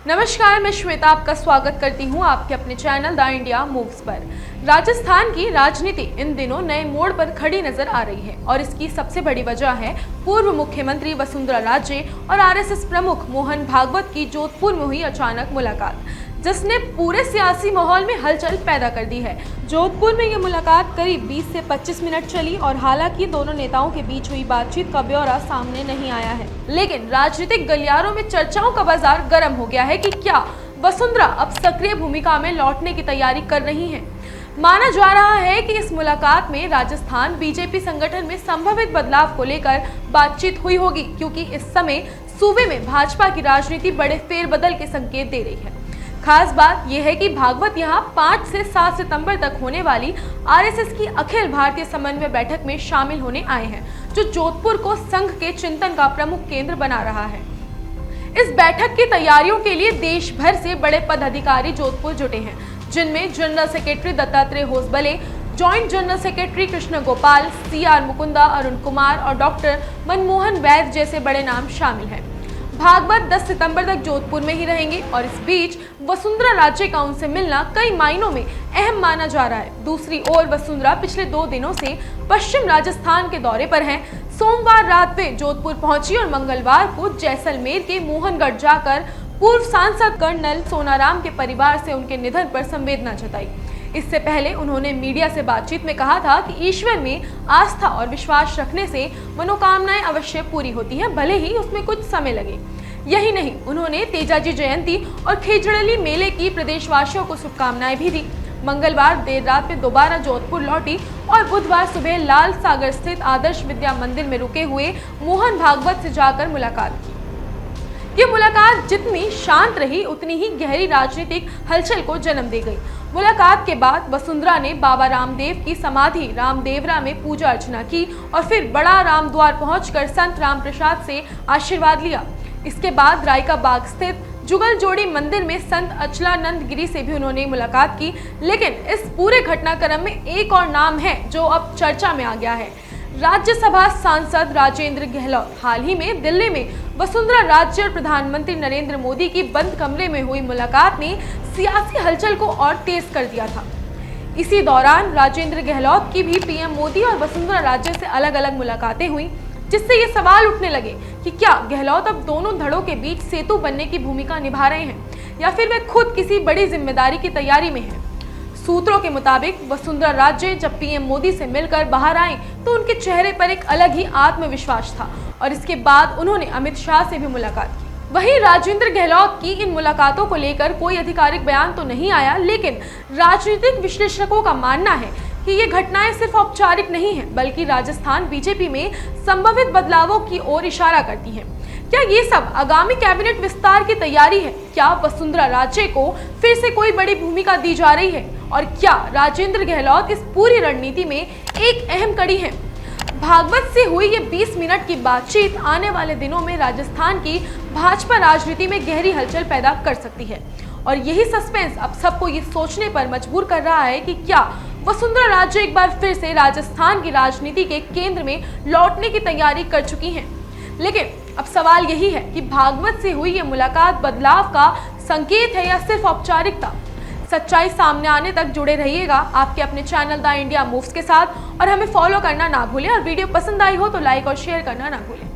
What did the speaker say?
नमस्कार, मैं श्वेता आपका स्वागत करती हूं आपके अपने चैनल द इंडिया मूव्स पर। राजस्थान की राजनीति इन दिनों नए मोड़ पर खड़ी नजर आ रही है और इसकी सबसे बड़ी वजह है पूर्व मुख्यमंत्री वसुंधरा राजे और आरएसएस प्रमुख मोहन भागवत की जोधपुर में हुई अचानक मुलाकात, जिसने पूरे सियासी माहौल में हलचल पैदा कर दी है। जोधपुर में ये मुलाकात करीब 20 से 25 मिनट चली और हालांकि दोनों नेताओं के बीच हुई बातचीत का ब्यौरा सामने नहीं आया है, लेकिन राजनीतिक गलियारों में चर्चाओं का बाजार गर्म हो गया है कि क्या वसुंधरा अब सक्रिय भूमिका में लौटने की तैयारी कर रही हैं। माना जा रहा है कि इस मुलाकात में राजस्थान बीजेपी संगठन में संभावित बदलाव को लेकर बातचीत हुई होगी, क्योंकि इस समय सूबे में भाजपा की राजनीति बड़े फेरबदल के संकेत दे रही है। खास बात यह है कि भागवत यहां 5 से 7 सितंबर तक होने वाली आरएसएस की अखिल भारतीय समन्वय बैठक में शामिल होने आए हैं, जो जोधपुर को संघ के चिंतन का प्रमुख केंद्र बना रहा है। इस बैठक की तैयारियों के लिए देश भर से बड़े पदाधिकारी जोधपुर जुटे हैं, जिनमें general secretary Dattatreya Hosabale, joint general secretary Krishna Gopal, CR Mukunda, Arun Kumar और डॉक्टर मनमोहन वैद्य जैसे बड़े नाम शामिल हैं। भागवत 10 सितंबर तक जोधपुर में ही रहेंगे और इस बीच वसुंधरा राजे का उनसे मिलना कई मायनों में अहम माना जा रहा है। दूसरी ओर वसुंधरा पिछले 2 दिनों से पश्चिम राजस्थान के दौरे पर हैं। सोमवार रात वे जोधपुर पहुंची और मंगलवार को जैसलमेर के मोहनगढ़ जाकर पूर्व सांसद कर्नल सोनाराम के परिवार से उनके निधन पर संवेदना जताई। इससे पहले उन्होंने मीडिया से बातचीत में कहा था कि ईश्वर में आस्था और विश्वास रखने से मनोकामनाएं अवश्य पूरी होती हैं, भले ही उसमें कुछ समय लगे। यही नहीं, उन्होंने तेजाजी जयंती और खेजड़ली मेले की प्रदेशवासियों को शुभकामनाएं भी दी। मंगलवार देर रात में दोबारा जोधपुर लौटी और बुधवार सुबह लाल सागर स्थित आदर्श विद्या मंदिर में रुके हुए मोहन भागवत से जाकर मुलाकात की। ये मुलाकात जितनी शांत रही, उतनी ही गहरी राजनीतिक हलचल को जन्म दे गई। मुलाकात के बाद वसुंधरा ने बाबा रामदेव की समाधि रामदेवरा में पूजा अर्चना की और फिर बड़ा रामद्वार पहुंचकर संत राम प्रसाद से आशीर्वाद लिया। इसके बाद रायका बाग स्थित जुगल जोड़ी मंदिर में संत अचलानंद गिरी से भी उन्होंने मुलाकात की। लेकिन इस पूरे घटनाक्रम में एक और नाम है जो अब चर्चा में आ गया है। राज्यसभा सांसद राजेंद्र गहलोत। हाल ही में दिल्ली में वसुंधरा राजे और प्रधानमंत्री नरेंद्र मोदी की बंद कमरे में हुई मुलाकात ने सियासी हलचल को और तेज कर दिया था। इसी दौरान राजेंद्र गहलोत की भी पीएम मोदी और वसुंधरा राजे से अलग अलग मुलाकातें हुई, जिससे ये सवाल उठने लगे कि क्या गहलोत अब दोनों धड़ों के बीच सेतु बनने की भूमिका निभा रहे हैं या फिर वे खुद किसी बड़ी जिम्मेदारी की तैयारी में हैं। सूत्रों के मुताबिक वसुंधरा राजे जब पीएम मोदी से मिलकर बाहर आए तो उनके चेहरे पर एक अलग ही आत्मविश्वास था और इसके बाद उन्होंने अमित शाह से भी मुलाकात की। वहीं राजेंद्र गहलोत की इन मुलाकातों को लेकर कोई आधिकारिक बयान तो नहीं आया, लेकिन राजनीतिक विश्लेषकों का मानना है कि ये घटनाएं सिर्फ औपचारिक नहीं है, बल्कि राजस्थान बीजेपी में संभावित बदलावों की ओर इशारा करती हैं। क्या ये सब आगामी कैबिनेट विस्तार की तैयारी है? क्या वसुंधरा राजे को फिर से कोई बड़ी भूमिका दी जा रही है? और क्या राजेंद्र गहलोत इस पूरी रणनीति में एक अहम कड़ी है? भागवत से हुई ये 20 मिनट की बातचीत आने वाले दिनों में राजस्थान की भाजपा राजनीति में गहरी हलचल पैदा कर सकती है और यही सस्पेंस अब सबको ये सोचने पर मजबूर कर रहा है कि क्या वसुंधरा राजे एक बार फिर से राजस्थान की राजनीति के केंद्र में लौटने की तैयारी कर चुकी हैं। लेकिन अब सवाल यही है कि भागवत से हुई ये मुलाकात बदलाव का संकेत है या सिर्फ औपचारिकता। सच्चाई सामने आने तक जुड़े रहिएगा आपके अपने चैनल द इंडिया मूव्स के साथ और हमें फॉलो करना ना भूलें और वीडियो पसंद आई हो तो लाइक और शेयर करना ना भूलें।